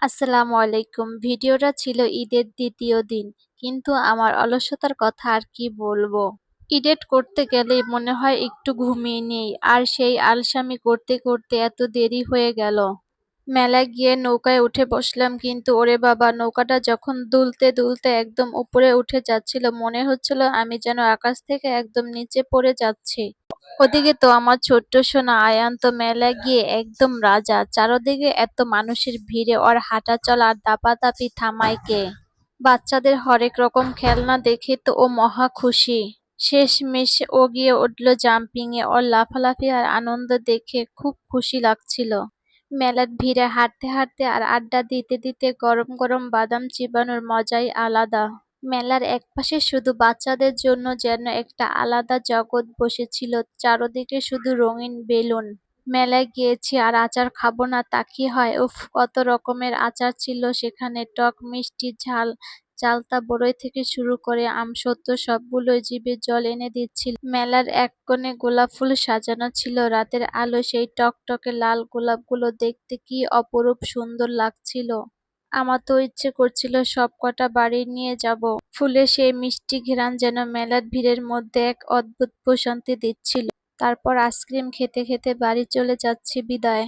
আসসালামু আলাইকুম। ভিডিওটা ছিল ঈদের দ্বিতীয় দিন, কিন্তু আমার অলসতার কথা আর কি বলবো। এডিট করতে গেলেই মনে হয় একটু ঘুমিয়ে নেই, আর সেই আলসামি করতে করতে এত দেরি হয়ে গেল। মেলায় গিয়ে নৌকায় উঠে বসলাম, কিন্তু ওরে বাবা, নৌকাটা যখন দুলতে দুলতে একদম উপরে উঠে যাচ্ছিল, মনে হচ্ছিল আমি যেন আকাশ থেকে একদম নিচে পড়ে যাচ্ছি। ওদিকে তো আমার ছোট্ট সোনা আয়ান তো মেলায় গিয়ে একদম রাজা। চারদিকে এত মানুষের ভিড়ে ওর হাঁটা চলা আর দাপাদাপি থামায় কে? বাচ্চাদের হরেক রকম খেলনা দেখে তো ও মহা খুশি। শেষমেশ ও গিয়ে উঠল জাম্পিং এ। ওর লাফালাফি আর আনন্দ দেখে খুব খুশি লাগছিল। মেলার ভিড়ে হাঁটতে হাঁটতে আর আড্ডা দিতে দিতে গরম গরম বাদাম চিবানোর মজাই আলাদা। মেলার একপাশে শুধু বাচ্চাদের জন্য যেন একটা আলাদা জগৎ বসেছিল, চারদিকে শুধু রঙিন বেলুন। মেলায় গিয়েছি আর আচার খাবো না তা কি হয়? উফ, কত রকমের আচার ছিল সেখানে! টক, মিষ্টি, ঝাল, চালতা, বড়ই থেকে শুরু করে আমসত্ত্ব সবগুলোই জিভে জল এনে দিচ্ছিল। মেলার এক কোণে গোলাপ ফুল সাজানো ছিল। রাতের আলো সেই টকটকে লাল গোলাপগুলো দেখতে কি অপরূপ সুন্দর লাগছিল! আমার তো ইচ্ছে করছিল সব কটা বাড়ি নিয়ে যাব। ফুলের সেই মিষ্টি ঘ্রাণ যেন মেলার ভিড়ের মধ্যে এক অদ্ভুত প্রশান্তি দিচ্ছিল। তারপর আইসক্রিম খেতে খেতে বাড়ি চলে যাচ্ছি। বিদায়।